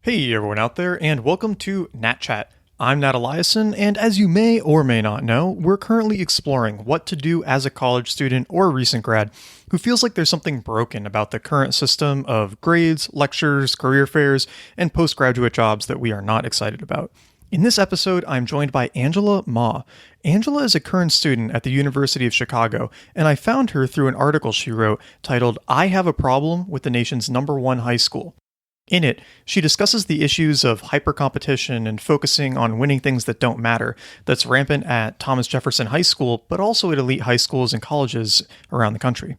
Hey everyone out there, and welcome to Nat Chat. I'm Nat Eliason, and as you may or may not know, we're currently exploring what to do as a college student or recent grad who feels like there's something broken about the current system of grades, lectures, career fairs, and postgraduate jobs that we are not excited about. In this episode, I'm joined by Angela Ma. Angela is a current student at the University of Chicago, and I found her through an article she wrote titled, "I Have a Problem with the Nation's #1 High School." In it, she discusses the issues of hypercompetition and focusing on winning things that don't matter that's rampant at Thomas Jefferson High School, but also at elite high schools and colleges around the country.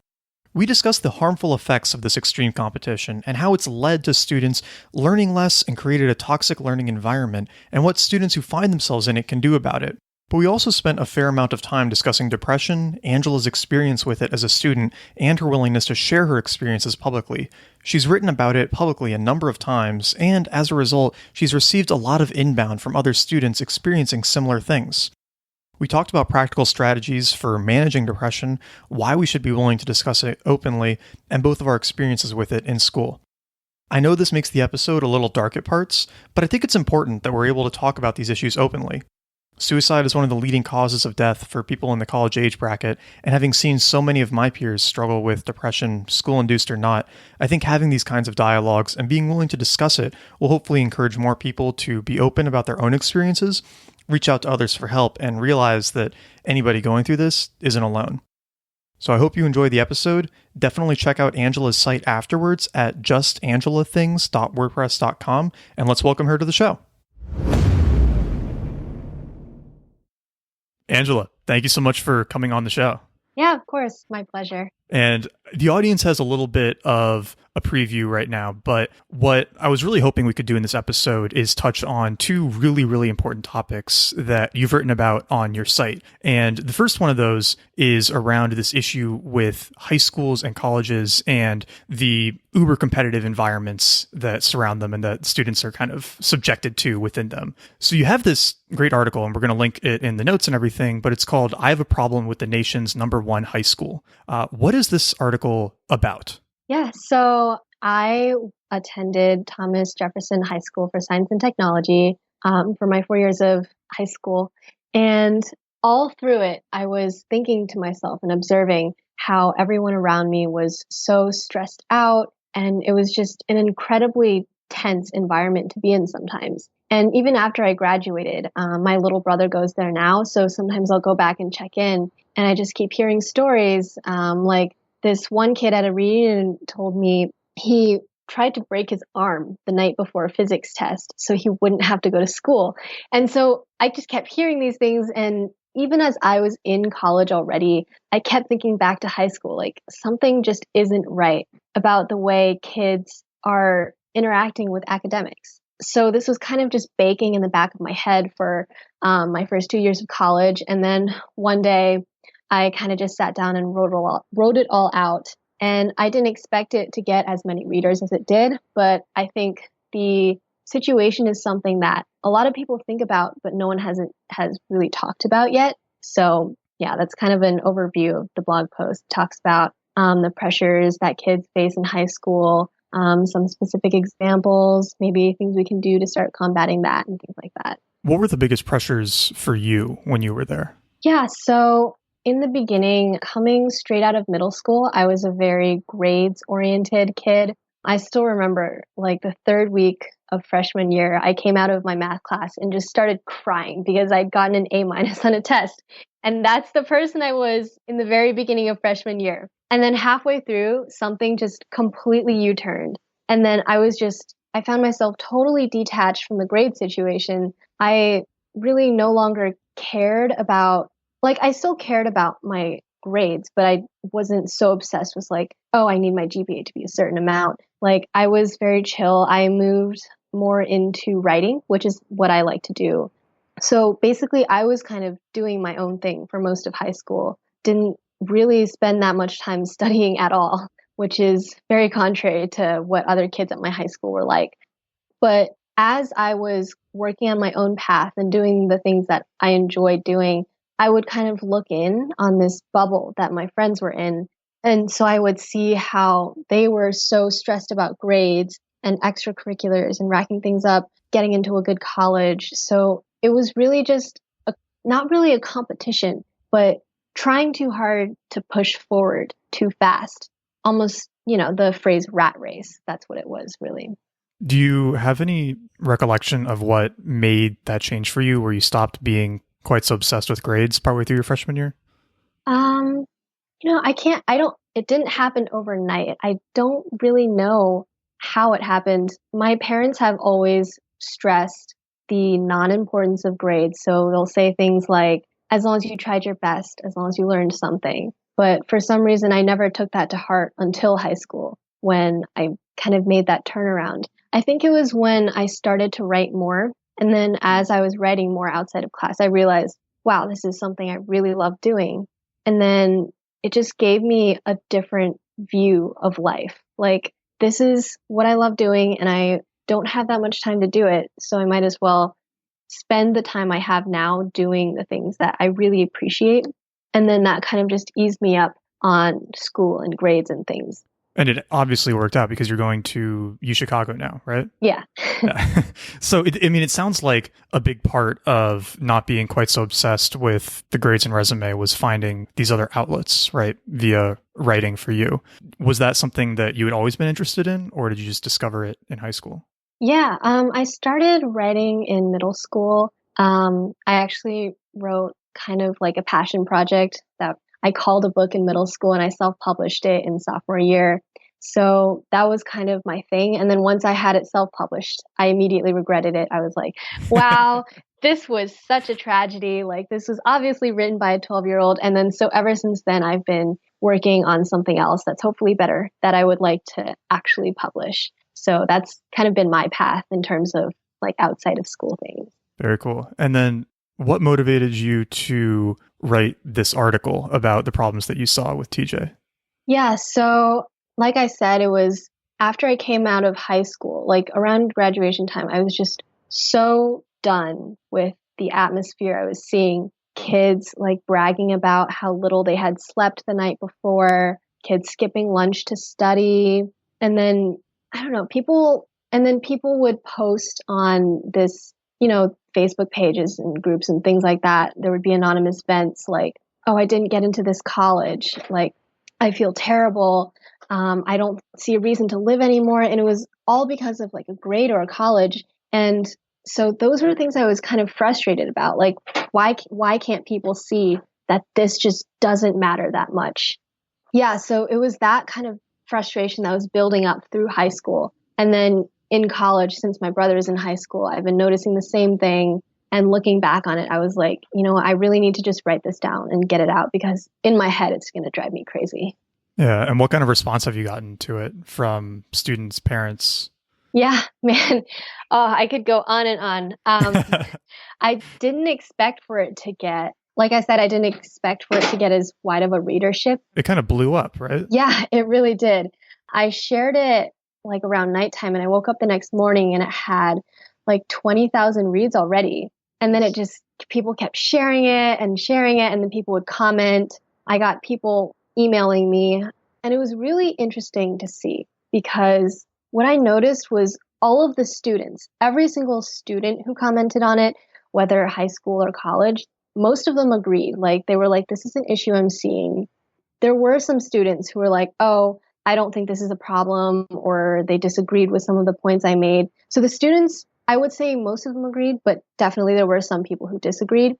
We discuss the harmful effects of this extreme competition and how it's led to students learning less and created a toxic learning environment, and what students who find themselves in it can do about it. But we also spent a fair amount of time discussing depression, Angela's experience with it as a student, and her willingness to share her experiences publicly. She's written about it publicly a number of times, and as a result, she's received a lot of inbound from other students experiencing similar things. We talked about practical strategies for managing depression, why we should be willing to discuss it openly, and both of our experiences with it in school. I know this makes the episode a little dark at parts, but I think it's important that we're able to talk about these issues openly. Suicide is one of the leading causes of death for people in the college age bracket, and having seen so many of my peers struggle with depression, school-induced or not, I think having these kinds of dialogues and being willing to discuss it will hopefully encourage more people to be open about their own experiences, reach out to others for help, and realize that anybody going through this isn't alone. So I hope you enjoy the episode. Definitely check out Angela's site afterwards at justangelathings.wordpress.com, and let's welcome her to the show. Angela, thank you so much for coming on the show. Yeah, of course. My pleasure. And the audience has a little bit of a preview right now, but what I was really hoping we could do in this episode is touch on two really, really important topics that you've written about on your site. And the first one of those is around this issue with high schools and colleges and the uber competitive environments that surround them and that students are kind of subjected to within them. So you have this great article, and we're going to link it in the notes and everything, but it's called "I Have a Problem with the Nation's #1 High School." What is this article about? Yeah, so I attended Thomas Jefferson High School for Science and Technology for my 4 years of high school. And all through it, I was thinking to myself and observing how everyone around me was so stressed out. And it was just an incredibly tense environment to be in sometimes. And even after I graduated, my little brother goes there now. So sometimes I'll go back and check in, and I just keep hearing stories like this one kid at a reunion told me he tried to break his arm the night before a physics test so he wouldn't have to go to school. And so I just kept hearing these things. And even as I was in college already, I kept thinking back to high school, like something just isn't right about the way kids are interacting with academics. So this was kind of just baking in the back of my head for my first 2 years of college. And then one day I kind of just sat down and wrote it all out. And I didn't expect it to get as many readers as it did, but I think the situation is something that a lot of people think about, but no one has really talked about yet. So yeah, that's kind of an overview of the blog post. It talks about the pressures that kids face in high school, some specific examples, maybe things we can do to start combating that and things like that. What were the biggest pressures for you when you were there? Yeah, so in the beginning, coming straight out of middle school, I was a very grades-oriented kid. I still remember like the third week of freshman year, I came out of my math class and just started crying because I'd gotten an A- on a test. And that's the person I was in the very beginning of freshman year. And then halfway through, something just completely U-turned. And then I found myself totally detached from the grade situation. I really no longer cared about, I still cared about my grades, but I wasn't so obsessed with like, oh, I need my GPA to be a certain amount. Like I was very chill. I moved more into writing, which is what I like to do. So basically I was kind of doing my own thing for most of high school. Didn't really spend that much time studying at all, which is very contrary to what other kids at my high school were like. But as I was working on my own path and doing the things that I enjoyed doing, I would kind of look in on this bubble that my friends were in. And so I would see how they were so stressed about grades and extracurriculars and racking things up, getting into a good college. So it was really just not really a competition, but trying too hard to push forward too fast. Almost, the phrase rat race. That's what it was, really. Do you have any recollection of what made that change for you, where you stopped being quite so obsessed with grades partway through your freshman year? It didn't happen overnight. I don't really know how it happened. My parents have always stressed the non-importance of grades. So they'll say things like, as long as you tried your best, as long as you learned something. But for some reason, I never took that to heart until high school when I kind of made that turnaround. I think it was when I started to write more. And then as I was writing more outside of class, I realized, wow, this is something I really love doing. And then it just gave me a different view of life. Like, this is what I love doing, and I don't have that much time to do it. So I might as well spend the time I have now doing the things that I really appreciate. And then that kind of just eased me up on school and grades and things. And it obviously worked out because you're going to UChicago now, right? Yeah. So, it sounds like a big part of not being quite so obsessed with the grades and resume was finding these other outlets, right? Via writing for you. Was that something that you had always been interested in, or did you just discover it in high school? Yeah. I started writing in middle school. I actually wrote kind of like a passion project that I called a book in middle school, and I self-published it in sophomore year. So that was kind of my thing. And then once I had it self-published, I immediately regretted it. I was like, wow, this was such a tragedy. Like, this was obviously written by a 12-year-old. And then so ever since then, I've been working on something else that's hopefully better that I would like to actually publish. So that's kind of been my path in terms of like outside of school things. Very cool. And then what motivated you to write this article about the problems that you saw with TJ? Yeah, so like I said, it was after I came out of high school, like around graduation time, I was just so done with the atmosphere I was seeing. Kids like bragging about how little they had slept the night before, kids skipping lunch to study. And then, I don't know, people would post on this, Facebook pages and groups and things like that. There would be anonymous vents like, oh, I didn't get into this college. Like, I feel terrible. I don't see a reason to live anymore. And it was all because of like a grade or a college. And so those were things I was kind of frustrated about. Like, why can't people see that this just doesn't matter that much? Yeah. So it was that kind of frustration that was building up through high school. And then in college, since my brother is in high school, I've been noticing the same thing. And looking back on it, I was like, I really need to just write this down and get it out because in my head, it's going to drive me crazy. Yeah. And what kind of response have you gotten to it from students, parents? Yeah, man. Oh, I could go on and on. I didn't expect for it to get, like I said, I didn't expect for it to get as wide of a readership. It kind of blew up, right? Yeah, it really did. I shared it like around nighttime, and I woke up the next morning and it had like 20,000 reads already. And then people kept sharing it, and then people would comment. I got people emailing me, and it was really interesting to see because what I noticed was all of the students, every single student who commented on it, whether high school or college, most of them agreed. Like, they were like, this is an issue I'm seeing. There were some students who were like, oh, I don't think this is a problem, or they disagreed with some of the points I made. So the students, I would say most of them agreed, but definitely there were some people who disagreed.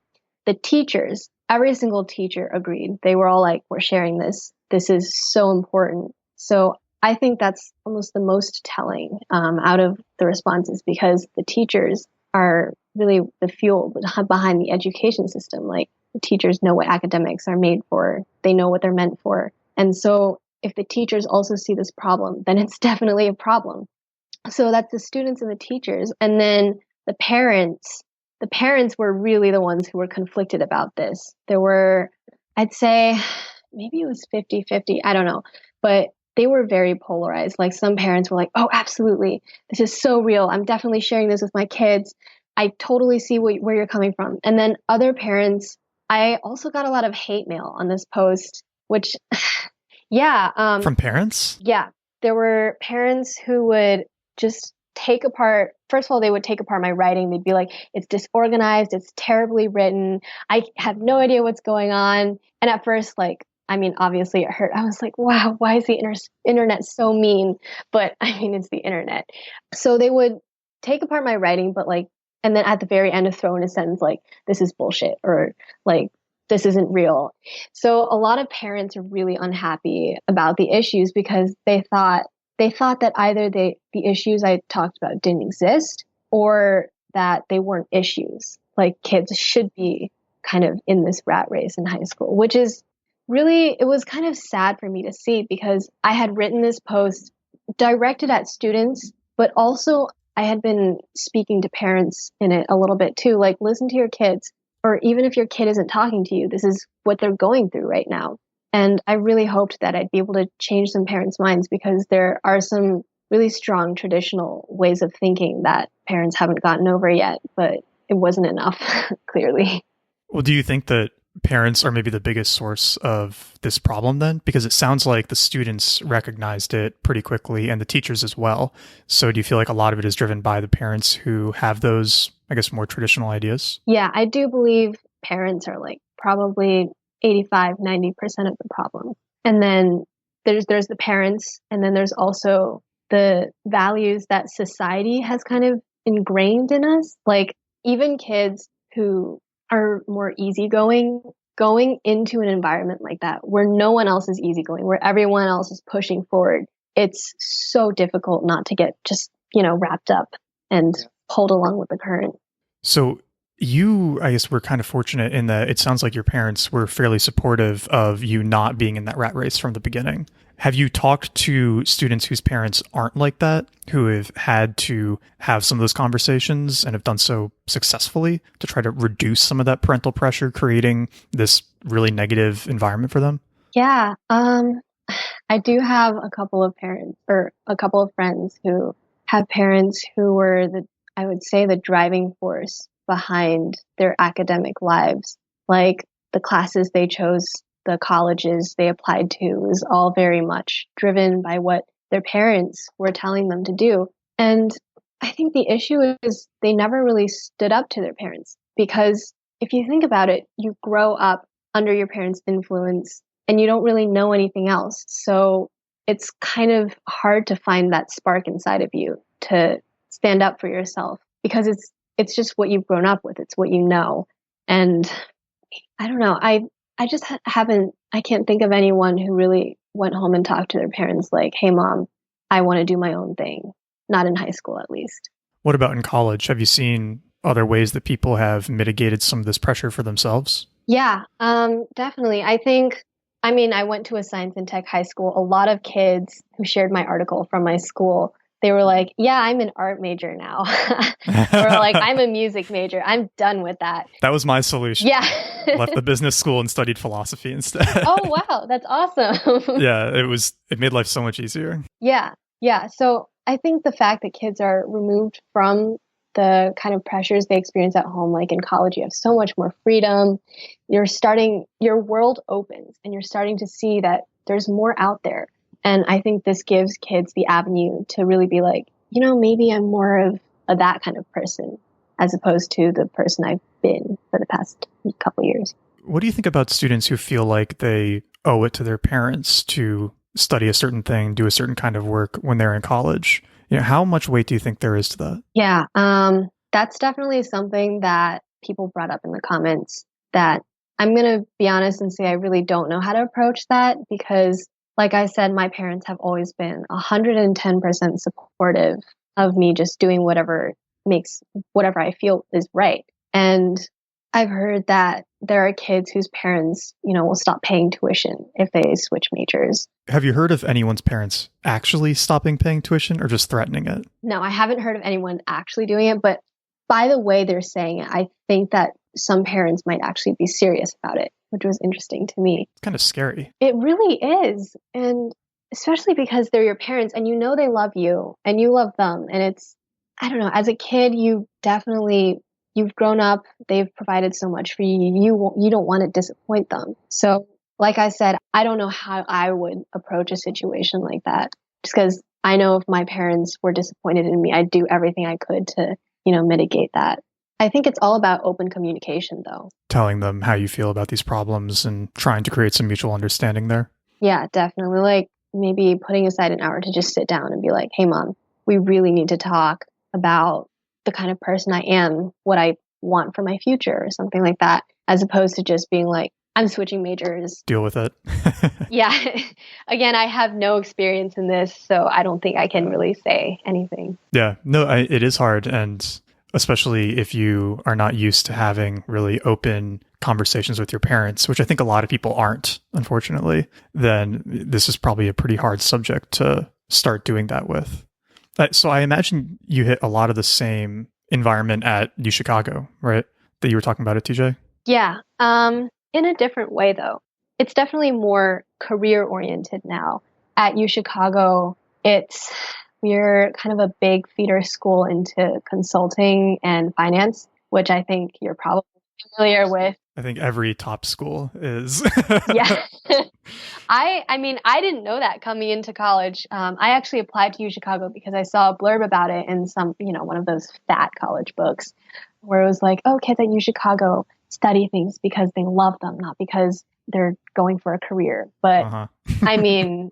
The teachers, every single teacher agreed. They were all like, we're sharing this. This is so important. So I think that's almost the most telling out of the responses, because the teachers are really the fuel behind the education system. Like, the teachers know what academics are made for. They know what they're meant for. And so if the teachers also see this problem, then it's definitely a problem. So that's the students and the teachers. And then the parents were really the ones who were conflicted about this. There were, I'd say, maybe it was 50-50. I don't know. But they were very polarized. Like, some parents were like, oh, absolutely. This is so real. I'm definitely sharing this with my kids. I totally see where you're coming from. And then other parents, I also got a lot of hate mail on this post, which, yeah. From parents? Yeah. There were parents who would just take apart, first of all, they would take apart my writing. They'd be like, it's disorganized, it's terribly written, I have no idea what's going on. And at first, like, I mean, obviously it hurt. I was like, wow, why is the internet so mean? But I mean, it's the internet. So they would take apart my writing, but like, and then at the very end of throw in a sentence like, this is bullshit, or like, this isn't real. So a lot of parents are really unhappy about the issues because they thought that either the issues I talked about didn't exist, or that they weren't issues. Like kids should be kind of in this rat race in high school, which is really, it was kind of sad for me to see, because I had written this post directed at students, but also I had been speaking to parents in it a little bit too, like, listen to your kids, or even if your kid isn't talking to you, this is what they're going through right now. And I really hoped that I'd be able to change some parents' minds, because there are some really strong traditional ways of thinking that parents haven't gotten over yet, but it wasn't enough, clearly. Well, do you think that parents are maybe the biggest source of this problem then? Because it sounds like the students recognized it pretty quickly and the teachers as well. So do you feel like a lot of it is driven by the parents who have those, I guess, more traditional ideas? Yeah, I do believe parents are like probably 85-90% of the problem. And then there's the parents, and then there's also the values that society has kind of ingrained in us. Like even kids who are more easygoing, going into an environment like that where no one else is easygoing, where everyone else is pushing forward, it's so difficult not to get just, wrapped up and pulled along with the current. So you, I guess, were kind of fortunate in that it sounds like your parents were fairly supportive of you not being in that rat race from the beginning. Have you talked to students whose parents aren't like that, who have had to have some of those conversations and have done so successfully to try to reduce some of that parental pressure, creating this really negative environment for them? Yeah, I do have a couple of parents, or a couple of friends who have parents who were I would say, the driving force behind their academic lives. Like the classes they chose, the colleges they applied to, was all very much driven by what their parents were telling them to do. And I think the issue is they never really stood up to their parents, because if you think about it, you grow up under your parents' influence and you don't really know anything else. So it's kind of hard to find that spark inside of you to stand up for yourself, because it's just what you've grown up with. It's what you know. And I don't know. I just I can't think of anyone who really went home and talked to their parents like, hey, mom, I want to do my own thing. Not in high school, at least. What about in college? Have you seen other ways that people have mitigated some of this pressure for themselves? Yeah, definitely. I went to a science and tech high school. A lot of kids who shared my article from my school, they were like, yeah, I'm an art major now. Or like, I'm a music major. I'm done with that. That was my solution. Yeah. Left the business school and studied philosophy instead. Oh, wow. That's awesome. Yeah, it made life so much easier. Yeah. Yeah. So I think the fact that kids are removed from the kind of pressures they experience at home, like in college, you have so much more freedom. Your world opens and you're starting to see that there's more out there. And I think this gives kids the avenue to really be like, maybe I'm more of that kind of person, as opposed to the person I've been for the past couple years. What do you think about students who feel like they owe it to their parents to study a certain thing, do a certain kind of work when they're in college? How much weight do you think there is to that? Yeah, that's definitely something that people brought up in the comments, that I'm going to be honest and say I really don't know how to approach that, because like I said, my parents have always been 110% supportive of me just doing whatever I feel is right. And I've heard that there are kids whose parents, will stop paying tuition if they switch majors. Have you heard of anyone's parents actually stopping paying tuition or just threatening it? No, I haven't heard of anyone actually doing it, but by the way they're saying it, I think that some parents might actually be serious about it, which was interesting to me. It's kind of scary. It really is. And especially because they're your parents and they love you and you love them. And I don't know, as a kid, you've grown up, they've provided so much for you, you don't want to disappoint them. So like I said, I don't know how I would approach a situation like that, just because I know if my parents were disappointed in me, I'd do everything I could to, mitigate that. I think it's all about open communication, though. Telling them how you feel about these problems and trying to create some mutual understanding there. Yeah, definitely. Like maybe putting aside an hour to just sit down and be like, hey, mom, we really need to talk about the kind of person I am, what I want for my future or something like that, as opposed to just being like, I'm switching majors. Deal with it. Yeah. Again, I have no experience in this, so I don't think I can really say anything. Yeah, no, it is hard. And especially if you are not used to having really open conversations with your parents, which I think a lot of people aren't, unfortunately, then this is probably a pretty hard subject to start doing that with. So I imagine you hit a lot of the same environment at U Chicago, right? That you were talking about at TJ? Yeah. In a different way, though. It's definitely more career oriented now. At U Chicago, we're kind of a big feeder school into consulting and finance, which I think you're probably familiar with. I think every top school is. Yeah. I mean, I didn't know that coming into college. I actually applied to U Chicago because I saw a blurb about it in some, one of those fat college books where it was like, oh, kids at U Chicago study things because they love them, not because they're going for a career. But I mean,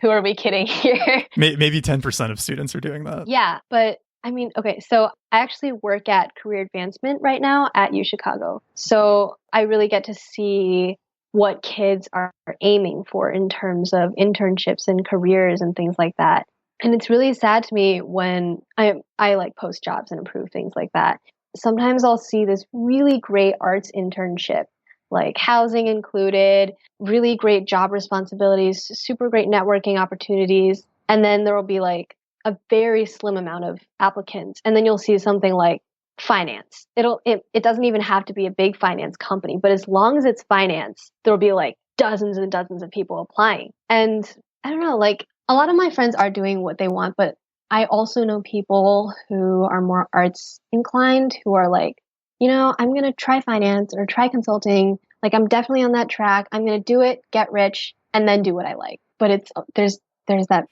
who are we kidding here? Maybe 10% of students are doing that. Yeah, but I mean, okay, so I actually work at career advancement right now at U Chicago. So I really get to see what kids are aiming for in terms of internships and careers and things like that. And it's really sad to me when I like post jobs and approve things like that. Sometimes I'll see this really great arts internship, like housing included, really great job responsibilities, super great networking opportunities. And then there will be like a very slim amount of applicants. And then you'll see something like finance. It doesn't even have to be a big finance company, but as long as it's finance, there'll be like dozens and dozens of people applying. And I don't know, like a lot of my friends are doing what they want, but I also know people who are more arts inclined who are like, I'm going to try finance or try consulting. Like I'm definitely on that track. I'm going to do it, get rich, and then do what I like. But there's that,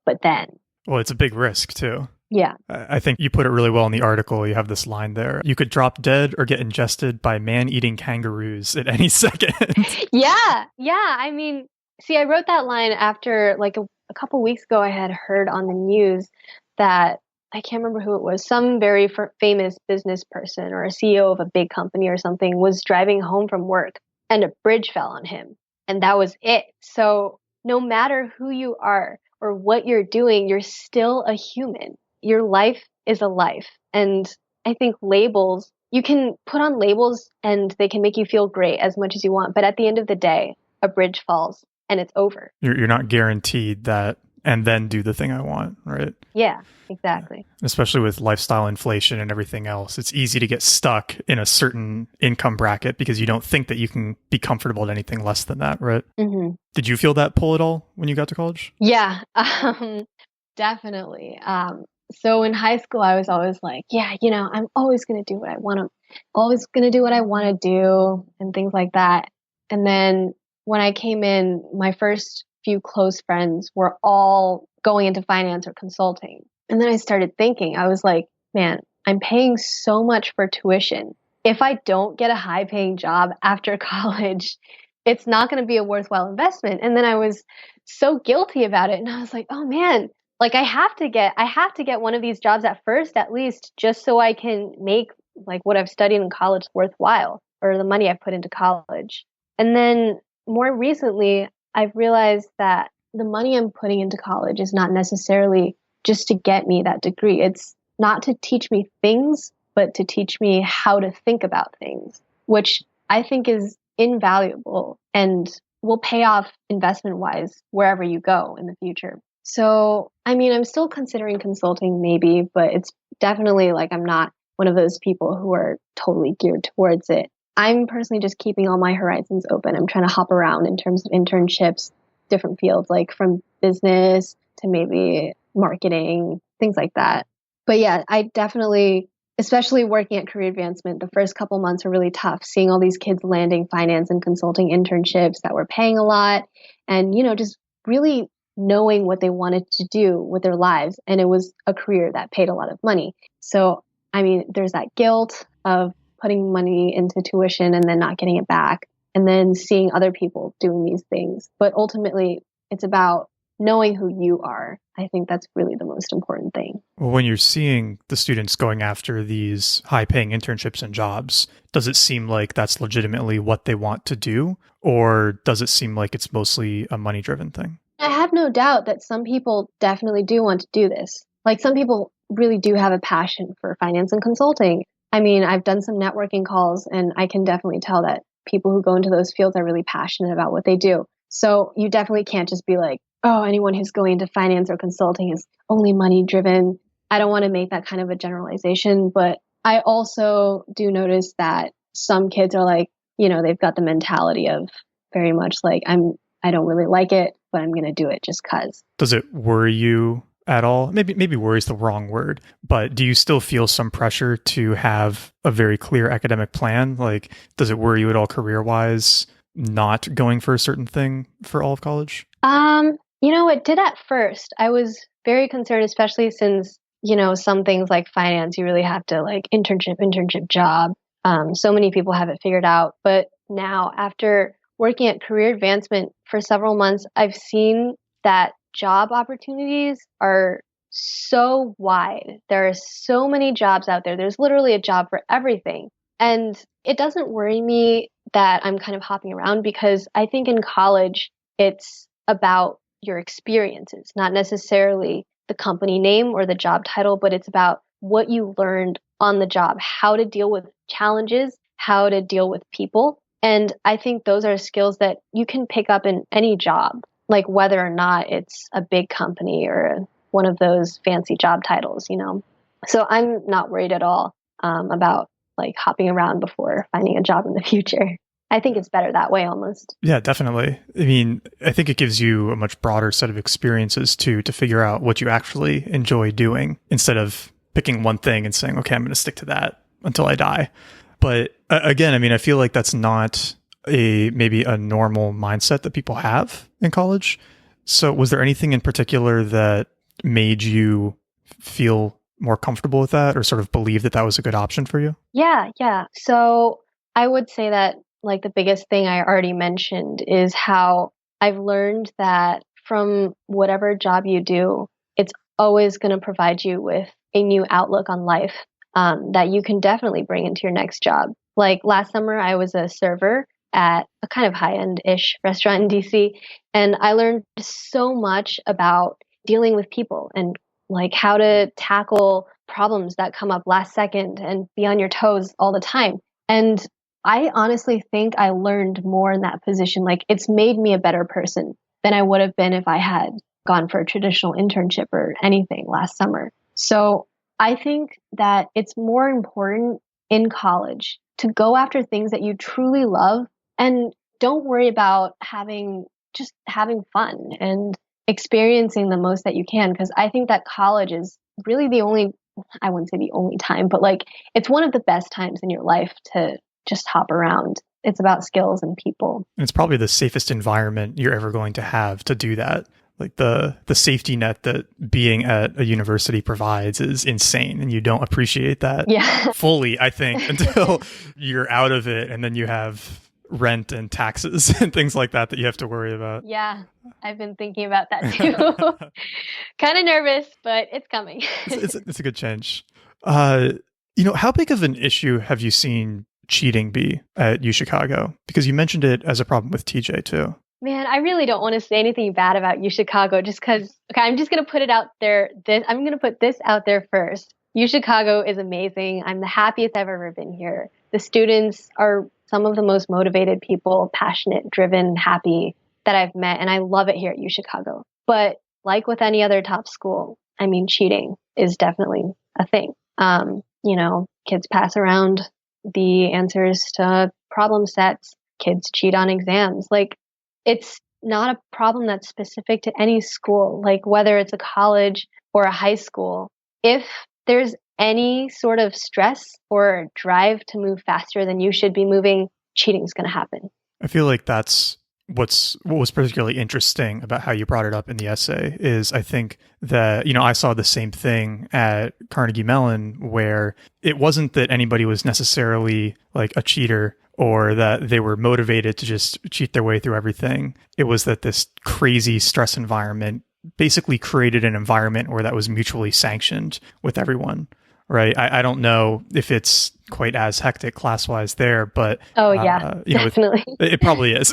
but then. Well, it's a big risk too. Yeah. I think you put it really well in the article. You have this line there. You could drop dead or get ingested by man-eating kangaroos at any second. Yeah. Yeah. I mean, see, I wrote that line after like a couple weeks ago, I had heard on the news that I can't remember who it was, some very famous business person or a CEO of a big company or something was driving home from work and a bridge fell on him. And that was it. So no matter who you are or what you're doing, you're still a human. Your life is a life. And I think labels, you can put on labels and they can make you feel great as much as you want. But at the end of the day, a bridge falls and it's over. You're not guaranteed that and then do the thing I want, right? Yeah, exactly. Especially with lifestyle inflation and everything else, it's easy to get stuck in a certain income bracket because you don't think that you can be comfortable at anything less than that, right? Mm-hmm. Did you feel that pull at all when you got to college? Yeah, definitely. So in high school, I was always like, yeah, I'm always going to do what I want to, always going to do what I want to do and things like that. And then when I came in, my first few close friends were all going into finance or consulting. And then I started thinking, I was like, man, I'm paying so much for tuition. If I don't get a high paying job after college, it's not going to be a worthwhile investment. And then I was so guilty about it. And I was like, oh man, like I have to get one of these jobs at first, at least, just so I can make like what I've studied in college worthwhile, or the money I've put into college. And then more recently, I've realized that the money I'm putting into college is not necessarily just to get me that degree. It's not to teach me things, but to teach me how to think about things, which I think is invaluable and will pay off investment wise wherever you go in the future. So, I mean, I'm still considering consulting maybe, but it's definitely like I'm not one of those people who are totally geared towards it. I'm personally just keeping all my horizons open. I'm trying to hop around in terms of internships, different fields, like from business to maybe marketing, things like that. But yeah, I definitely, especially working at career advancement, the first couple months are really tough, seeing all these kids landing finance and consulting internships that were paying a lot and, just really knowing what they wanted to do with their lives. And it was a career that paid a lot of money. So, I mean, there's that guilt of putting money into tuition and then not getting it back, and then seeing other people doing these things. But ultimately, it's about knowing who you are. I think that's really the most important thing. Well, when you're seeing the students going after these high-paying internships and jobs, does it seem like that's legitimately what they want to do? Or does it seem like it's mostly a money-driven thing? I have no doubt that some people definitely do want to do this. Like, some people really do have a passion for finance and consulting. I mean, I've done some networking calls, and I can definitely tell that people who go into those fields are really passionate about what they do. So you definitely can't just be like, oh, anyone who's going into finance or consulting is only money driven. I don't want to make that kind of a generalization, but I also do notice that some kids are like, they've got the mentality of very much like, I don't really like it, but I'm going to do it just 'cause. Does it worry you at all? Maybe worry is the wrong word, but do you still feel some pressure to have a very clear academic plan? Like, does it worry you at all career-wise not going for a certain thing for all of college? It did at first. I was very concerned, especially since, some things like finance, you really have to like internship, job. So many people have it figured out. But now, after working at career advancement for several months, I've seen that job opportunities are so wide. There are so many jobs out there. There's literally a job for everything. And it doesn't worry me that I'm kind of hopping around, because I think in college, it's about your experiences, not necessarily the company name or the job title, but it's about what you learned on the job, how to deal with challenges, how to deal with people. And I think those are skills that you can pick up in any job, like whether or not it's a big company or one of those fancy job titles, So I'm not worried at all about like hopping around before finding a job in the future. I think it's better that way almost. Yeah, definitely. I mean, I think it gives you a much broader set of experiences too, to figure out what you actually enjoy doing instead of picking one thing and saying, okay, I'm going to stick to that until I die. But again, I mean, I feel like that's not maybe a normal mindset that people have in college. So was there anything in particular that made you feel more comfortable with that, or sort of believe that that was a good option for you? Yeah. So I would say that like the biggest thing I already mentioned is how I've learned that from whatever job you do, it's always going to provide you with a new outlook on life that you can definitely bring into your next job. Like last summer, I was a server at a kind of high-end-ish restaurant in DC, and I learned so much about dealing with people and like how to tackle problems that come up last second and be on your toes all the time. And I honestly think I learned more in that position. Like, it's made me a better person than I would have been if I had gone for a traditional internship or anything last summer. So I think that it's more important in college to go after things that you truly love, and don't worry about having fun and experiencing the most that you can. Because I think that college is really I wouldn't say the only time, but like it's one of the best times in your life to just hop around. It's about skills and people. And it's probably the safest environment you're ever going to have to do that. Like the safety net that being at a university provides is insane, and you don't appreciate that fully, I think, until you're out of it, and then you have rent and taxes and things like that you have to worry about. Yeah, I've been thinking about that too. Kind of nervous, but it's coming. It's a good change. How big of an issue have you seen cheating be at UChicago? Because you mentioned it as a problem with TJ too. Man, I really don't want to say anything bad about UChicago just because, okay, I'm just going to put it out there. I'm going to put this out there first. UChicago is amazing. I'm the happiest I've ever been here. The students are some of the most motivated people, passionate, driven, happy that I've met. And I love it here at UChicago. But like with any other top school, I mean, cheating is definitely a thing. Kids pass around the answers to problem sets. Kids cheat on exams. Like, it's not a problem that's specific to any school, like whether it's a college or a high school. If there's any sort of stress or drive to move faster than you should be moving, cheating is going to happen. I feel like that's what was particularly interesting about how you brought it up in the essay is I think that, I saw the same thing at Carnegie Mellon, where it wasn't that anybody was necessarily like a cheater or that they were motivated to just cheat their way through everything. It was that this crazy stress environment basically created an environment where that was mutually sanctioned with everyone. Right. I don't know if it's quite as hectic class-wise there, but oh yeah, definitely. It probably is.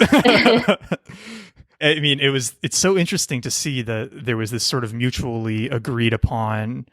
I mean, it's so interesting to see that there was this sort of mutually agreed upon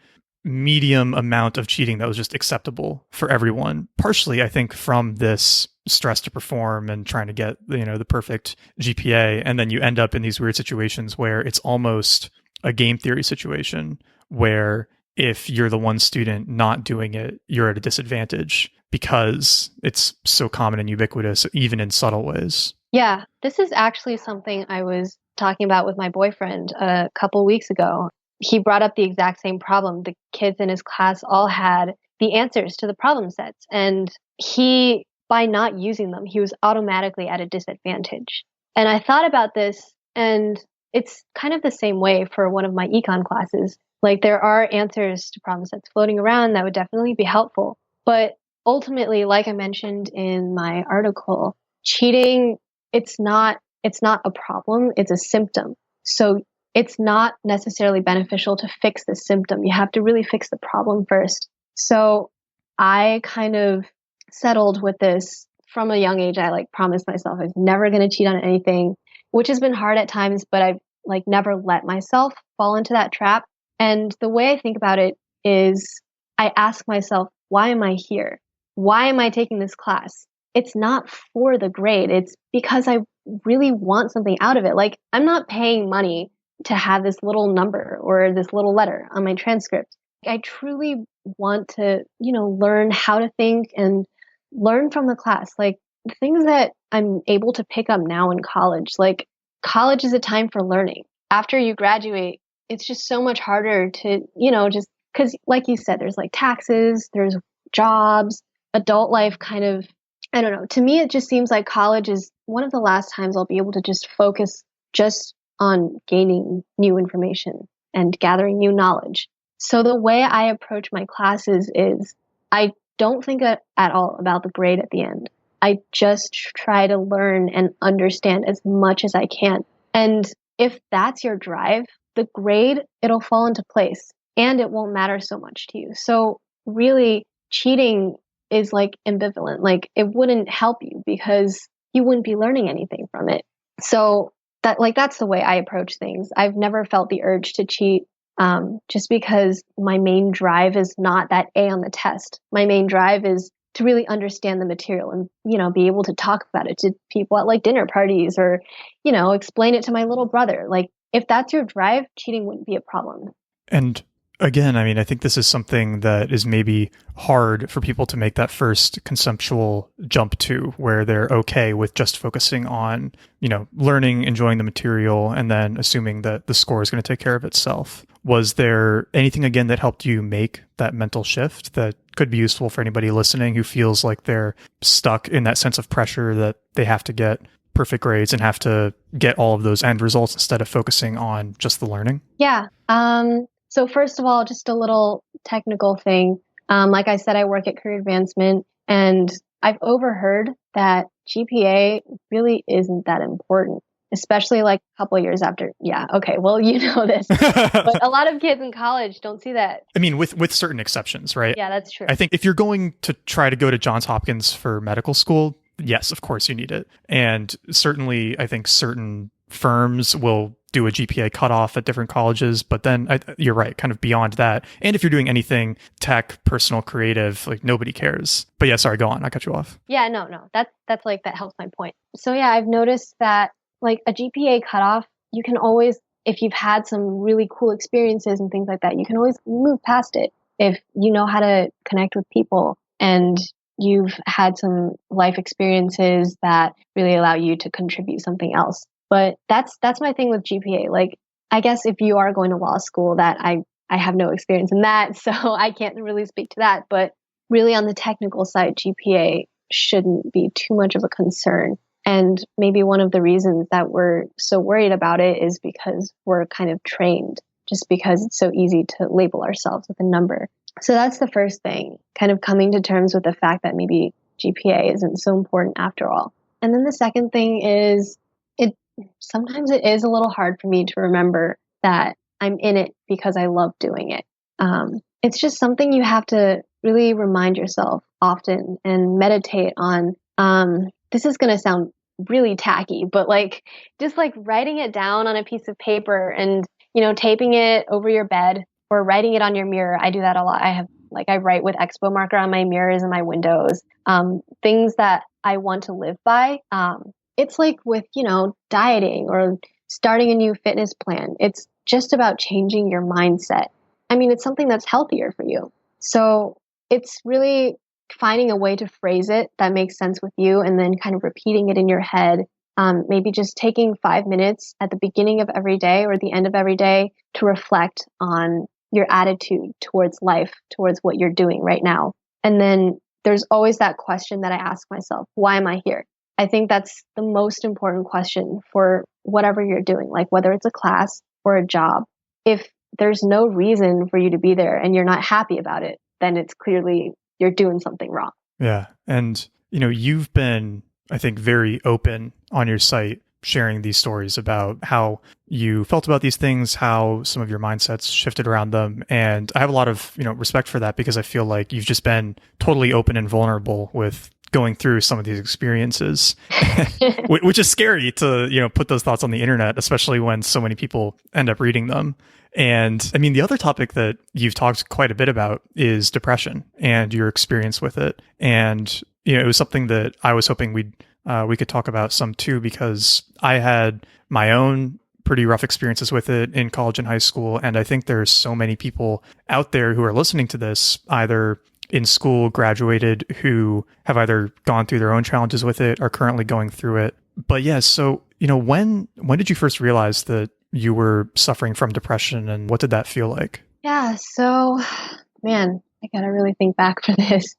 medium amount of cheating that was just acceptable for everyone. Partially, I think, from this stress to perform and trying to get, the perfect GPA. And then you end up in these weird situations where it's almost a game theory situation where if you're the one student not doing it, you're at a disadvantage because it's so common and ubiquitous, even in subtle ways. Yeah, this is actually something I was talking about with my boyfriend a couple of weeks ago. He brought up the exact same problem. The kids in his class all had the answers to the problem sets. And he, by not using them, he was automatically at a disadvantage. And I thought about this, and it's kind of the same way for one of my econ classes. Like, there are answers to problem sets floating around that would definitely be helpful. But ultimately, like I mentioned in my article, cheating, it's not a problem, it's a symptom. So it's not necessarily beneficial to fix the symptom. You have to really fix the problem first. So I kind of settled with this from a young age. I promised myself I was never going to cheat on anything, which has been hard at times, but I've never let myself fall into that trap. And the way I think about it is I ask myself, why am I here? Why am I taking this class? It's not for the grade. It's because I really want something out of it. I'm not paying money to have this little number or this little letter on my transcript. I truly want to, learn how to think and learn from the class. The things that I'm able to pick up now in college, college is a time for learning. After you graduate, it's just so much harder to, just because like you said, there's taxes, there's jobs, adult life kind of, I don't know. To me, it just seems like college is one of the last times I'll be able to just focus just on gaining new information and gathering new knowledge. So the way I approach my classes is I don't think at all about the grade at the end. I just try to learn and understand as much as I can. And if that's your drive, the grade, it'll fall into place and it won't matter so much to you. So really, cheating is ambivalent. It wouldn't help you because you wouldn't be learning anything from it. So that's the way I approach things. I've never felt the urge to cheat just because my main drive is not that A on the test. My main drive is to really understand the material and, be able to talk about it to people at dinner parties or, explain it to my little brother. If that's your drive, cheating wouldn't be a problem. And again, I think this is something that is maybe hard for people to make that first conceptual jump to, where they're okay with just focusing on, learning, enjoying the material, and then assuming that the score is going to take care of itself. Was there anything, again, that helped you make that mental shift that could be useful for anybody listening who feels like they're stuck in that sense of pressure that they have to get perfect grades and have to get all of those end results instead of focusing on just the learning? Yeah. So first of all, just a little technical thing. Like I said, I work at Career Advancement, and I've overheard that GPA really isn't that important, especially a couple of years after. Yeah. Okay. Well, you know this, but a lot of kids in college don't see that. With certain exceptions, right? Yeah, that's true. I think if you're going to try to go to Johns Hopkins for medical school, yes, of course you need it. And certainly, I think certain firms will do a GPA cutoff at different colleges, but then you're right, kind of beyond that. And if you're doing anything tech, personal, creative, nobody cares. But yeah, sorry, go on. I cut you off. Yeah, no. That's that helps my point. So yeah, I've noticed that a GPA cutoff, you can always, if you've had some really cool experiences and things like that, you can always move past it. If you know how to connect with people and you've had some life experiences that really allow you to contribute something else. But that's my thing with GPA. I guess if you are going to law school, that I have no experience in that, so I can't really speak to that. But really on the technical side, GPA shouldn't be too much of a concern. And maybe one of the reasons that we're so worried about it is because we're kind of trained, just because it's so easy to label ourselves with a number. So that's the first thing, kind of coming to terms with the fact that maybe GPA isn't so important after all. And then the second thing is sometimes it is a little hard for me to remember that I'm in it because I love doing it. It's just something you have to really remind yourself often and meditate on. This is going to sound really tacky, but just writing it down on a piece of paper and, taping it over your bed or writing it on your mirror. I do that a lot. I write with Expo marker on my mirrors and my windows, things that I want to live by. It's like with, dieting or starting a new fitness plan. It's just about changing your mindset. I mean, it's something that's healthier for you. So it's really finding a way to phrase it that makes sense with you and then kind of repeating it in your head. Maybe just taking 5 minutes at the beginning of every day or the end of every day to reflect on your attitude towards life, towards what you're doing right now. And then there's always that question that I ask myself, why am I here? I think that's the most important question for whatever you're doing, like whether it's a class or a job. If there's no reason for you to be there and you're not happy about it, then it's clearly you're doing something wrong. Yeah. And, you've been, I think, very open on your site, sharing these stories about how you felt about these things, how some of your mindsets shifted around them. And I have a lot of, respect for that because I feel like you've just been totally open and vulnerable with going through some of these experiences, which is scary to, put those thoughts on the internet, especially when so many people end up reading them. And I mean, the other topic that you've talked quite a bit about is depression and your experience with it. And, it was something that I was hoping we could talk about some too, because I had my own pretty rough experiences with it in college and high school. And I think there's so many people out there who are listening to this, either in school, graduated, who have either gone through their own challenges with it, are currently going through it. But yeah, so, when did you first realize that you were suffering from depression, and what did that feel like? Yeah, so man, I gotta really think back for this.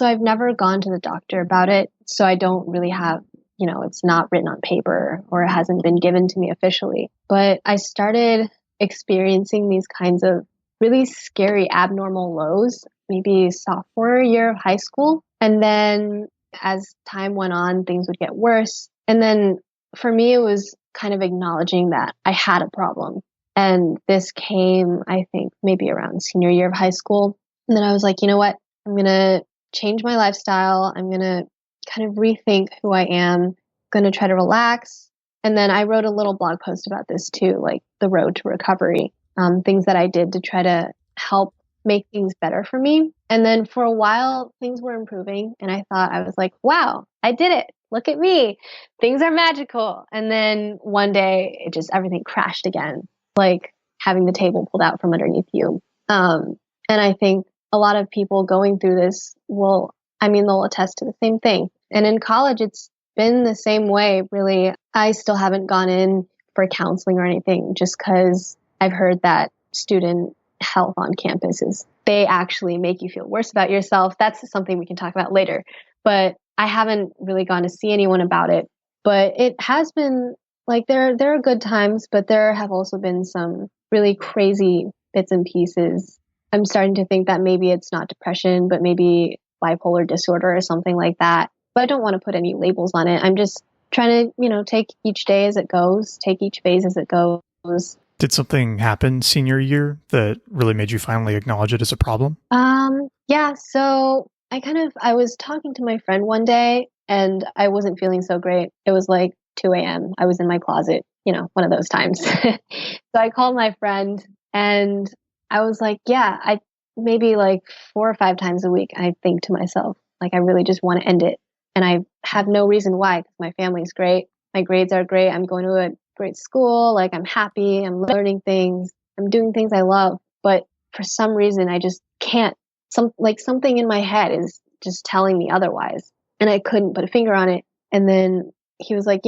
I've never gone to the doctor about it. So I don't really have, it's not written on paper or it hasn't been given to me officially. But I started experiencing these kinds of really scary abnormal lows, maybe sophomore year of high school. And then as time went on, things would get worse. And then for me, it was kind of acknowledging that I had a problem. And this came, I think, maybe around senior year of high school. And then I was like, you know what? I'm going to change my lifestyle. I'm going to kind of rethink who I am. I'm going to try to relax. And then I wrote a little blog post about this too, like the road to recovery, things that I did to try to help make things better for me. And then for a while, things were improving. And I was like, wow, I did it. Look at me. Things are magical. And then one day everything crashed again, like having the table pulled out from underneath you. And I think a lot of people going through this they'll attest to the same thing. And in college, it's been the same way, really. I still haven't gone in for counseling or anything just because I've heard that student health on campus they actually make you feel worse about yourself. That's something we can talk about later. But I haven't really gone to see anyone about it. But it has been there are good times, but there have also been some really crazy bits and pieces. I'm starting to think that maybe it's not depression, but maybe bipolar disorder or something like that. But I don't want to put any labels on it. I'm just trying to, take each day as it goes, take each phase as it goes. Did something happen senior year that really made you finally acknowledge it as a problem? Yeah. So I was talking to my friend one day and I wasn't feeling so great. It was like 2 a.m. I was in my closet, one of those times. So I called my friend and I was like, yeah, I maybe 4 or 5 times a week, I think to myself, I really just want to end it. And I have no reason why, because my family's great. My grades are great. I'm going to a great school. I'm happy. I'm learning things. I'm doing things I love. But for some reason, I just can't. Something in my head is just telling me otherwise. And I couldn't put a finger on it. And then he was like,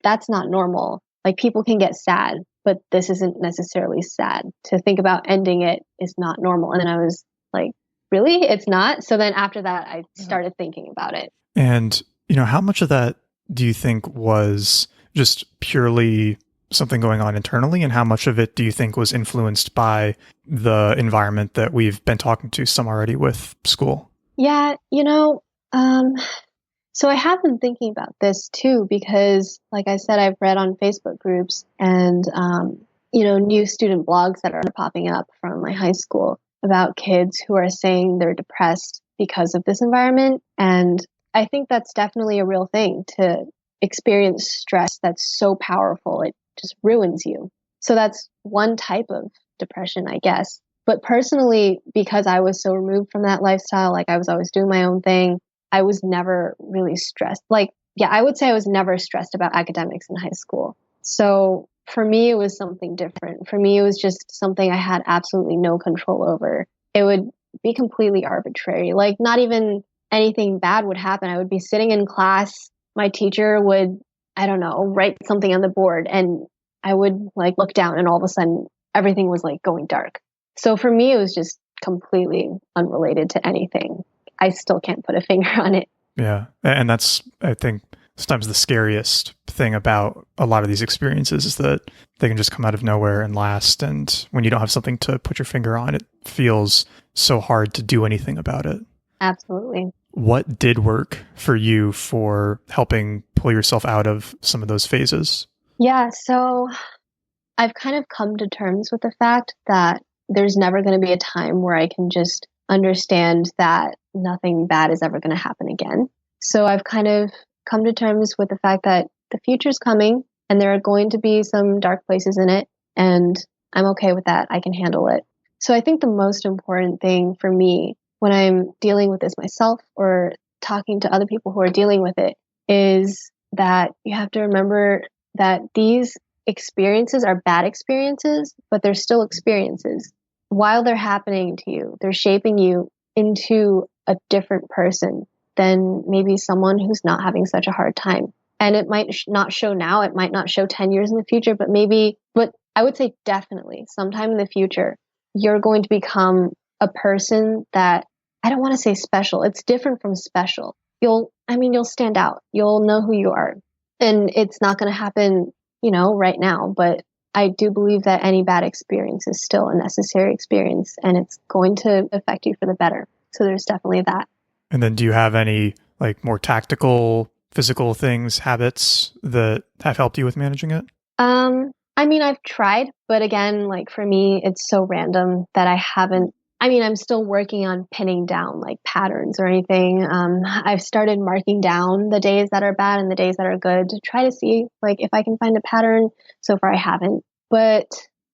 that's not normal. People can get sad, but this isn't necessarily sad. To think about ending it is not normal. And then I was like, really? It's not? So then after that, I started thinking about it. And How much of that do you think was just purely something going on internally, and how much of it do you think was influenced by the environment that we've been talking to some already with school? Yeah, so I have been thinking about this too, because like I said, I've read on Facebook groups and, new student blogs that are popping up from my high school about kids who are saying they're depressed because of this environment. And I think that's definitely a real thing, to experience stress that's so powerful. It just ruins you. So that's one type of depression, I guess. But personally, because I was so removed from that lifestyle, like I was always doing my own thing, I was never really stressed. I would say I was never stressed about academics in high school. So for me, it was something different. For me, it was just something I had absolutely no control over. It would be completely arbitrary. Like, not even anything bad would happen. I would be sitting in class. My teacher would, I don't know, write something on the board, and I would look down, and all of a sudden everything was going dark. So for me, it was just completely unrelated to anything. I still can't put a finger on it. Yeah. And that's, I think, sometimes the scariest thing about a lot of these experiences is that they can just come out of nowhere and last. And when you don't have something to put your finger on, it feels so hard to do anything about it. Absolutely. What did work for you for helping pull yourself out of some of those phases? Yeah, so I've kind of come to terms with the fact that there's never going to be a time where I can just understand that nothing bad is ever going to happen again. So I've kind of come to terms with the fact that the future's coming and there are going to be some dark places in it, and I'm okay with that. I can handle it. So I think the most important thing for me when I'm dealing with this myself or talking to other people who are dealing with it is that you have to remember that these experiences are bad experiences, but they're still experiences. While they're happening to you, they're shaping you into a different person than maybe someone who's not having such a hard time. And it might not show now, it might not show 10 years in the future, but I would say definitely sometime in the future, you're going to become a person that, I don't want to say special, it's different from special. You'll stand out. You'll know who you are. And it's not going to happen, right now, but I do believe that any bad experience is still a necessary experience, and it's going to affect you for the better. So there's definitely that. And then do you have any more tactical, physical things, habits that have helped you with managing it? I've tried, but again, for me, it's so random that I haven't. I'm still working on pinning down patterns or anything. I've started marking down the days that are bad and the days that are good to try to see if I can find a pattern. So far I haven't. But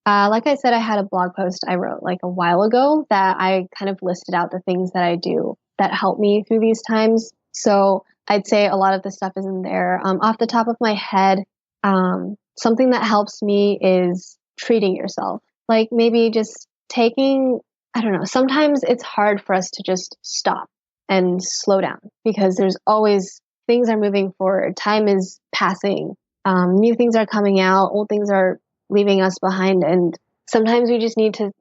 like I said, I had a blog post I wrote a while ago that I kind of listed out the things that I do that help me through these times. So I'd say a lot of the stuff is in there. Off the top of my head, something that helps me is treating yourself. Maybe just taking, I don't know, sometimes it's hard for us to just stop and slow down because there's always, things are moving forward. Time is passing. New things are coming out. Old things are leaving us behind. And sometimes we just need to,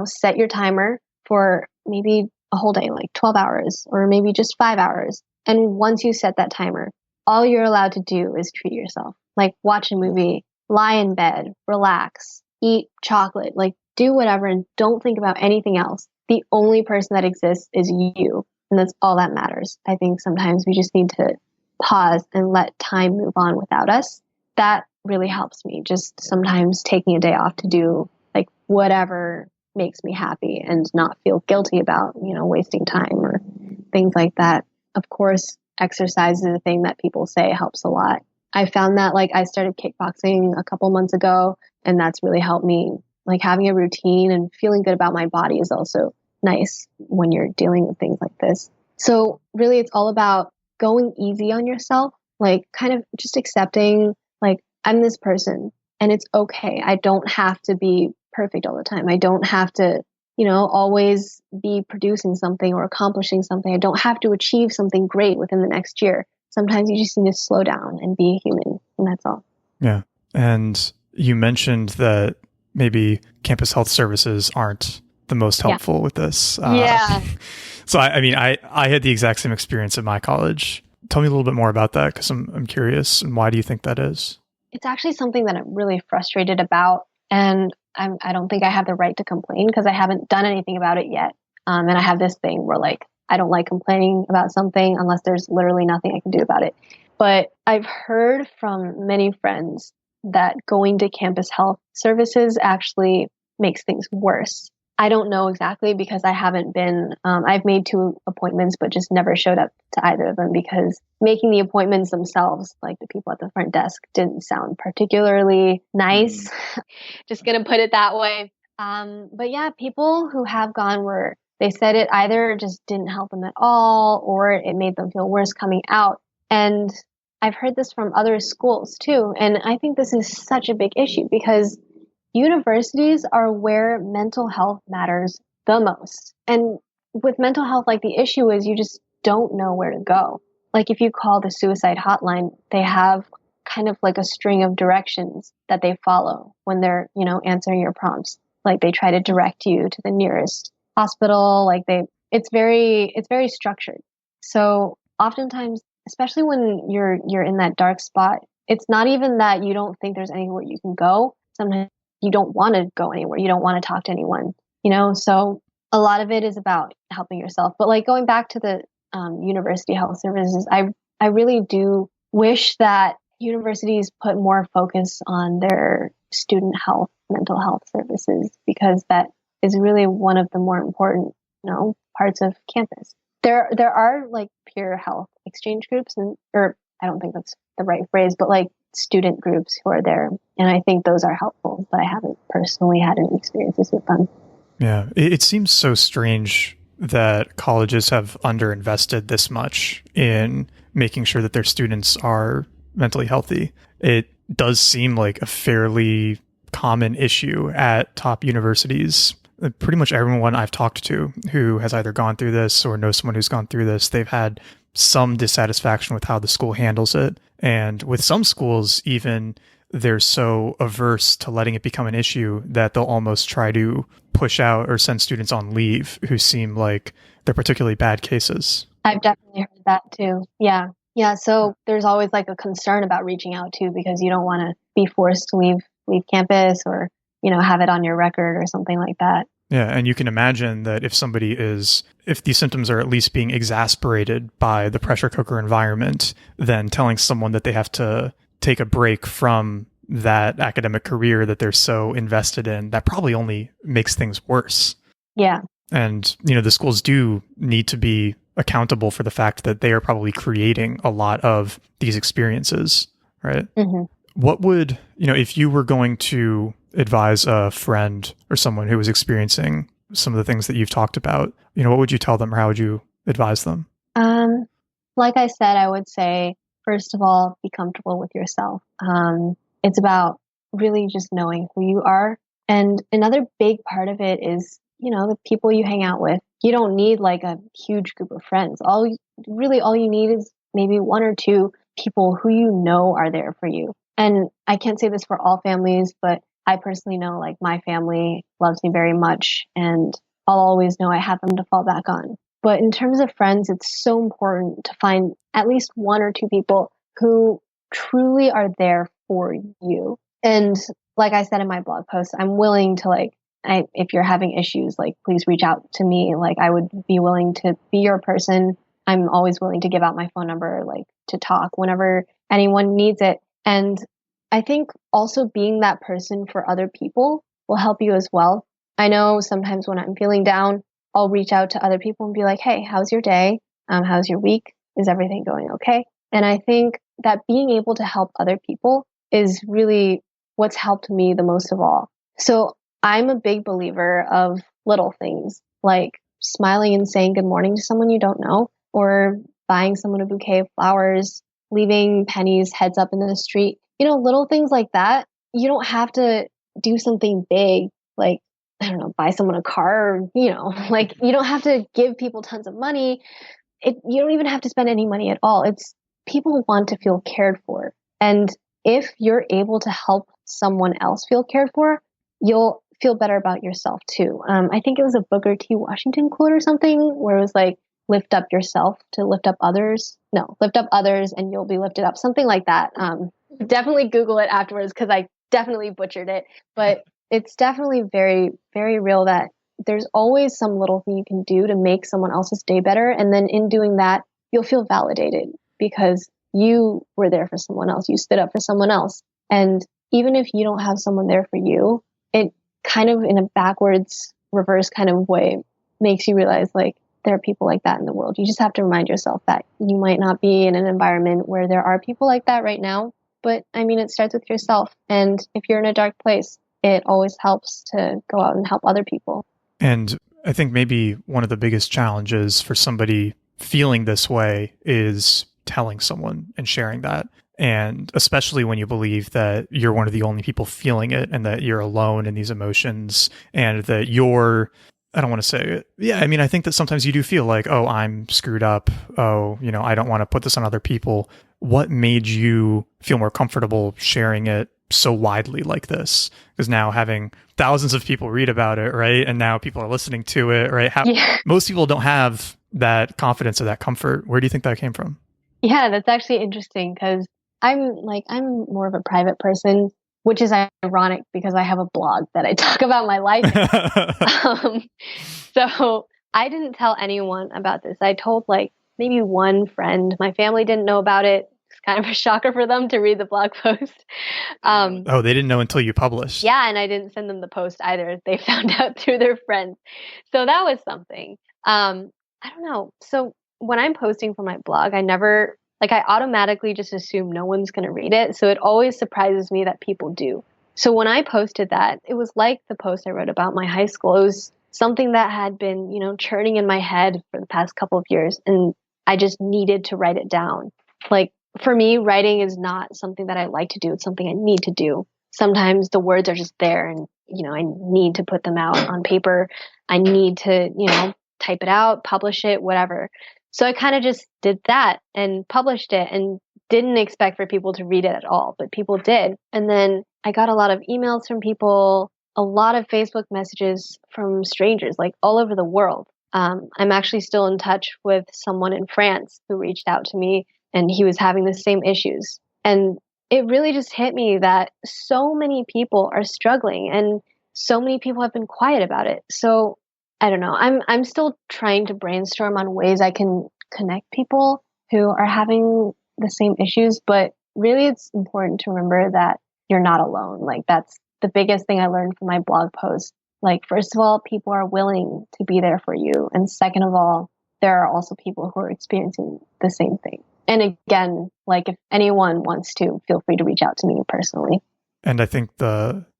set your timer for maybe a whole day, 12 hours or maybe just 5 hours. And once you set that timer, all you're allowed to do is treat yourself. Watch a movie, lie in bed, relax, eat chocolate, do whatever and don't think about anything else. The only person that exists is you. And that's all that matters. I think sometimes we just need to pause and let time move on without us. That really helps me. Just sometimes taking a day off to do whatever makes me happy and not feel guilty about, wasting time or things like that. Of course, exercise is a thing that people say helps a lot. I found that I started kickboxing a couple months ago, and that's really helped me. Having a routine and feeling good about my body is also nice when you're dealing with things like this. So really it's all about going easy on yourself, kind of just accepting, I'm this person and it's okay. I don't have to be perfect all the time. I don't have to, always be producing something or accomplishing something. I don't have to achieve something great within the next year. Sometimes you just need to slow down and be human, and that's all. Yeah. And you mentioned that maybe campus health services aren't the most helpful with this. Yeah. So I had the exact same experience at my college. Tell me a little bit more about that because I'm curious. And why do you think that is? It's actually something that I'm really frustrated about. And I don't think I have the right to complain because I haven't done anything about it yet. And I have this thing where like, I don't like complaining about something unless there's literally nothing I can do about it. But I've heard from many friends that going to campus health services actually makes things worse. I don't know exactly because I haven't been, I've made 2 appointments, but just never showed up to either of them because making the appointments themselves, like the people at the front desk, didn't sound particularly nice. Just going to put it that way. But yeah, people who have gone were, they said it either just didn't help them at all, or it made them feel worse coming out. And I've heard this from other schools too. And I think this is such a big issue because universities are where mental health matters the most. And with mental health, like the issue is you just don't know where to go. Like if you call the suicide hotline, they have kind of like a string of directions that they follow when they're, answering your prompts. Like they try to direct you to the nearest hospital. Like it's very structured. So oftentimes, especially when you're in that dark spot, it's not even that you don't think there's anywhere you can go. Sometimes you don't want to go anywhere. You don't want to talk to anyone, So a lot of it is about helping yourself. But like going back to the university health services, I really do wish that universities put more focus on their student health, mental health services, because that is really one of the more important, parts of campus. There are like peer health exchange groups or I don't think that's the right phrase, but like student groups who are there. And I think those are helpful, but I haven't personally had any experiences with them. Yeah, it seems so strange that colleges have underinvested this much in making sure that their students are mentally healthy. It does seem like a fairly common issue at top universities. Pretty much everyone I've talked to who has either gone through this or knows someone who's gone through this, they've had some dissatisfaction with how the school handles it. And with some schools, even they're so averse to letting it become an issue that they'll almost try to push out or send students on leave who seem like they're particularly bad cases. I've definitely heard that too. Yeah. Yeah. So there's always like a concern about reaching out too, because you don't want to be forced to leave campus or, have it on your record or something like that. Yeah, and you can imagine that if these symptoms are at least being exasperated by the pressure cooker environment, then telling someone that they have to take a break from that academic career that they're so invested in, that probably only makes things worse. Yeah. And, the schools do need to be accountable for the fact that they are probably creating a lot of these experiences, right? Mm-hmm. What would, if you were going to advise a friend or someone who was experiencing some of the things that you've talked about, what would you tell them or how would you advise them? Like I said, I would say, first of all, be comfortable with yourself. It's about really just knowing who you are. And another big part of it is, the people you hang out with. You don't need like a huge group of friends. All you need is maybe 1 or 2 people who are there for you. And I can't say this for all families, but I personally know like my family loves me very much and I'll always know I have them to fall back on. But in terms of friends, it's so important to find at least 1 or 2 people who truly are there for you. And like I said in my blog post, I'm willing to if you're having issues, like please reach out to me. Like I would be willing to be your person. I'm always willing to give out my phone number, like to talk whenever anyone needs it. And I think also being that person for other people will help you as well. I know sometimes when I'm feeling down, I'll reach out to other people and be like, hey, how's your day? How's your week? Is everything going okay? And I think that being able to help other people is really what's helped me the most of all. So I'm a big believer of little things like smiling and saying good morning to someone you don't know, or buying someone a bouquet of flowers, leaving pennies heads up in the street. Little things like that. You don't have to do something big, like, I don't know, buy someone a car, like you don't have to give people tons of money. You don't even have to spend any money at all. It's people want to feel cared for. And if you're able to help someone else feel cared for, you'll feel better about yourself too. I think it was a Booker T. Washington quote or something where it was like, lift up yourself to lift up others. No, lift up others and you'll be lifted up. Something like that. Definitely Google it afterwards because I definitely butchered it. But it's definitely very, very real that there's always some little thing you can do to make someone else's day better. And then in doing that, you'll feel validated because you were there for someone else. You stood up for someone else. And even if you don't have someone there for you, it kind of in a backwards, reverse kind of way makes you realize like there are people like that in the world. You just have to remind yourself that you might not be in an environment where there are people like that right now. But I mean, it starts with yourself. And if you're in a dark place, it always helps to go out and help other people. And I think maybe one of the biggest challenges for somebody feeling this way is telling someone and sharing that. And especially when you believe that you're one of the only people feeling it and that you're alone in these emotions and that you're, I don't want to say it. Yeah, I mean, I think that sometimes you do feel like, oh, I'm screwed up. Oh, I don't want to put this on other people. What made you feel more comfortable sharing it so widely like this? Because now having thousands of people read about it, right? And now people are listening to it, right? Most people don't have that confidence or that comfort. Where do you think that came from? Yeah, that's actually interesting because I'm more of a private person, which is ironic because I have a blog that I talk about my life. So I didn't tell anyone about this. I told like maybe one friend. My family didn't know about it. It's kind of a shocker for them to read the blog post. Oh, they didn't know until you published. Yeah, and I didn't send them the post either. They found out through their friends. So that was something. I don't know. So when I'm posting for my blog, I automatically just assume no one's going to read it. So it always surprises me that people do. So when I posted that, it was like the post I wrote about my high school. It was something that had been, churning in my head for the past couple of years. And I just needed to write it down. Like for me, writing is not something that I like to do. It's something I need to do. Sometimes the words are just there and, I need to put them out on paper. I need to, type it out, publish it, whatever. So I kind of just did that and published it and didn't expect for people to read it at all, but people did. And then I got a lot of emails from people, a lot of Facebook messages from strangers, like all over the world. I'm actually still in touch with someone in France who reached out to me and he was having the same issues. And it really just hit me that so many people are struggling and so many people have been quiet about it. So I don't know. I'm still trying to brainstorm on ways I can connect people who are having the same issues, but really it's important to remember that you're not alone. Like that's the biggest thing I learned from my blog post. Like first of all, people are willing to be there for you. And second of all, there are also people who are experiencing the same thing. And again, like if anyone wants to, feel free to reach out to me personally. And I think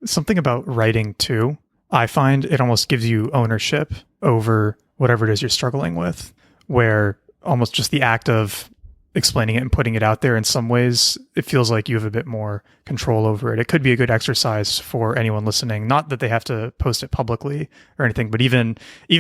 something about writing too, I find it almost gives you ownership over whatever it is you're struggling with, where almost just the act of explaining it and putting it out there in some ways, it feels like you have a bit more control over it. It could be a good exercise for anyone listening. Not that they have to post it publicly or anything, but even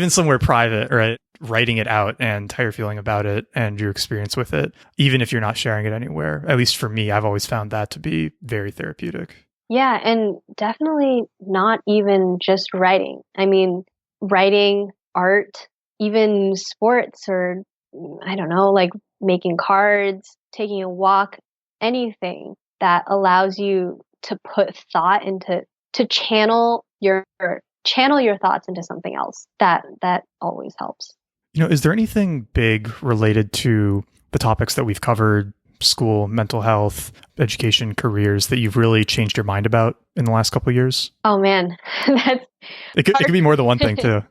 somewhere private, right? Writing it out and how you're feeling about it and your experience with it, even if you're not sharing it anywhere. At least for me, I've always found that to be very therapeutic. Yeah, and definitely not even just writing. I mean, writing, art, even sports or I don't know, like making cards, taking a walk, anything that allows you to put thought to channel your thoughts into something else. That always helps. Is there anything big related to the topics that we've covered, school, mental health, education, careers, that you've really changed your mind about in the last couple of years? Oh man, it could be more than one thing too.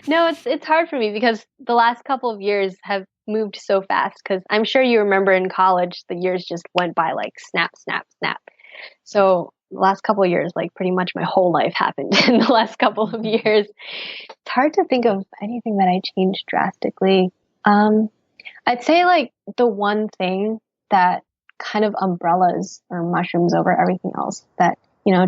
No, it's hard for me because the last couple of years have moved so fast. Because I'm sure you remember in college, the years just went by like snap, snap, snap. So the last couple of years, like pretty much my whole life happened in the last couple of years. It's hard to think of anything that I changed drastically. I'd say like the one thing that kind of umbrellas or mushrooms over everything else that,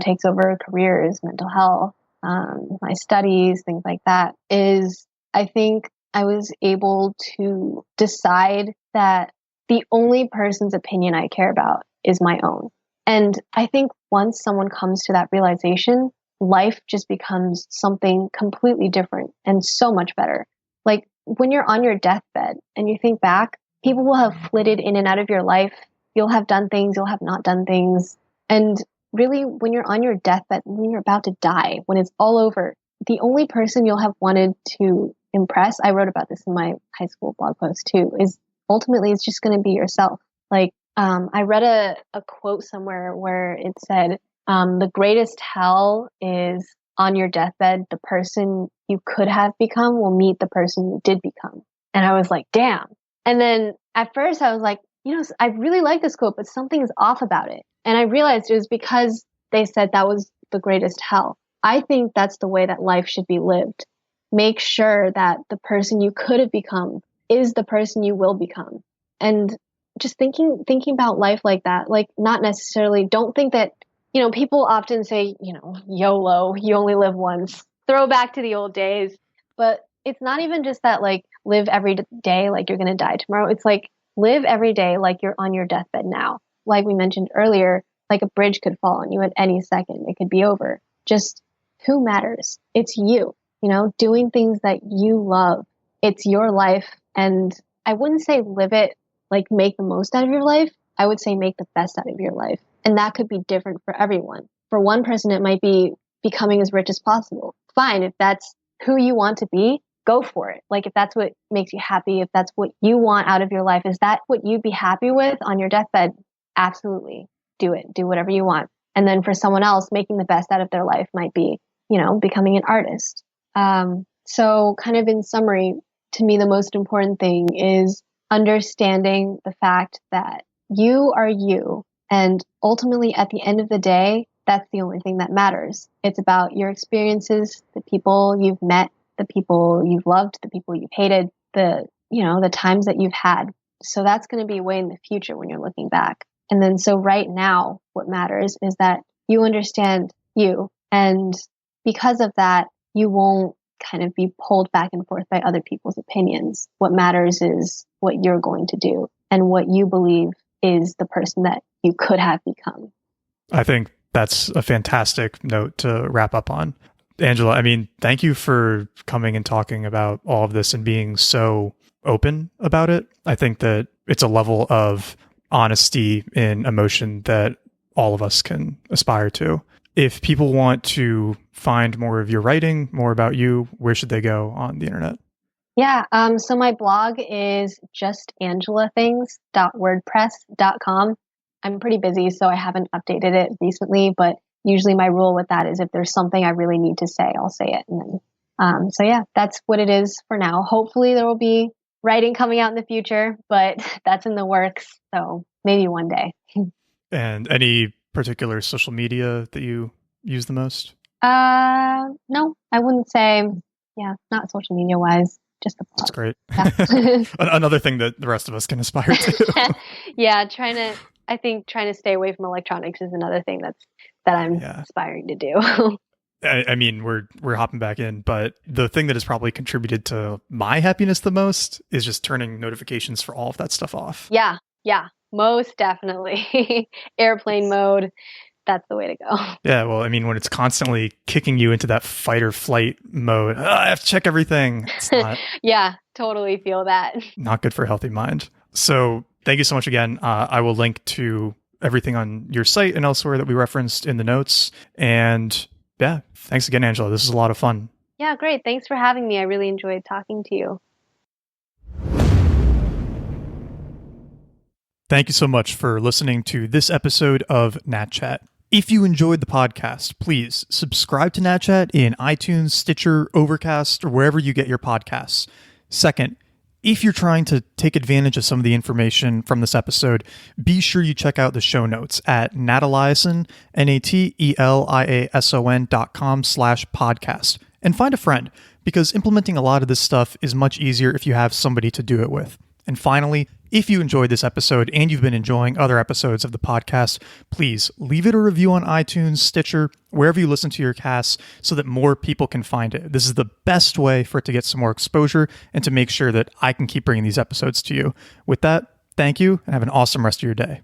takes over careers, mental health, my studies, things like that is I think I was able to decide that the only person's opinion I care about is my own. And I think once someone comes to that realization, life just becomes something completely different and so much better. Like when you're on your deathbed and you think back, people will have flitted in and out of your life. You'll have done things, you'll have not done things. And really, when you're on your deathbed, when you're about to die, when it's all over, the only person you'll have wanted to impress, I wrote about this in my high school blog post too, is ultimately it's just going to be yourself. Like, I read a quote somewhere where it said, the greatest hell is on your deathbed, the person you could have become will meet the person you did become. And I was like, damn. And then at first I was like, I really like this quote, but something's off about it. And I realized it was because they said that was the greatest hell. I think that's the way that life should be lived. Make sure that the person you could have become is the person you will become. And just thinking about life like that, like not necessarily, don't think that, people often say, YOLO, you only live once, throw back to the old days. But it's not even just that, like, live every day like you're going to die tomorrow. It's like, live every day like you're on your deathbed now. Like we mentioned earlier, like a bridge could fall on you at any second. It could be over. Just who matters? It's you, doing things that you love. It's your life. And I wouldn't say live it like make the most out of your life. I would say make the best out of your life. And that could be different for everyone. For one person, it might be becoming as rich as possible. Fine. If that's who you want to be, go for it. Like if that's what makes you happy, if that's what you want out of your life, is that what you'd be happy with on your deathbed? Absolutely. Do it. Do whatever you want. And then for someone else, making the best out of their life might be, becoming an artist. So kind of in summary, to me, the most important thing is understanding the fact that you are you. And ultimately, at the end of the day, that's the only thing that matters. It's about your experiences, the people you've met, the people you've loved, the people you've hated, the times that you've had. So that's going to be way in the future when you're looking back. And then so right now, what matters is that you understand you. And because of that, you won't kind of be pulled back and forth by other people's opinions. What matters is what you're going to do and what you believe is the person that you could have become. I think that's a fantastic note to wrap up on. Angela, I mean, thank you for coming and talking about all of this and being so open about it. I think that it's a level of honesty in emotion that all of us can aspire to. If people want to find more of your writing, more about you, where should they go on the internet? Yeah. So my blog is justangelathings.wordpress.com. I'm pretty busy, so I haven't updated it recently, but usually my rule with that is if there's something I really need to say, I'll say it. And then, so yeah, that's what it is for now. Hopefully there will be writing coming out in the future, but that's in the works. So maybe one day. And any particular social media that you use the most? No, I wouldn't say, not social media wise, just the blog. That's great. Yeah. Another thing that the rest of us can aspire to. Yeah, trying to stay away from electronics is another thing that I'm aspiring to do. I mean, we're hopping back in, but the thing that has probably contributed to my happiness the most is just turning notifications for all of that stuff off. Yeah, most definitely. Airplane mode. That's the way to go. Yeah, well, I mean, when it's constantly kicking you into that fight or flight mode, I have to check everything. It's not. Yeah, totally feel that. Not good for a healthy mind. So thank you so much again. I will link to everything on your site and elsewhere that we referenced in the notes. And yeah, thanks again, Angela. This is a lot of fun. Yeah, great. Thanks for having me. I really enjoyed talking to you. Thank you so much for listening to this episode of Nat Chat. If you enjoyed the podcast, please subscribe to Nat Chat in iTunes, Stitcher, Overcast, or wherever you get your podcasts. Second, if you're trying to take advantage of some of the information from this episode, be sure you check out the show notes at nataliason, nateliason.com/podcast, and find a friend, because implementing a lot of this stuff is much easier if you have somebody to do it with. And finally, if you enjoyed this episode and you've been enjoying other episodes of the podcast, please leave it a review on iTunes, Stitcher, wherever you listen to your casts so that more people can find it. This is the best way for it to get some more exposure and to make sure that I can keep bringing these episodes to you. With that, thank you and have an awesome rest of your day.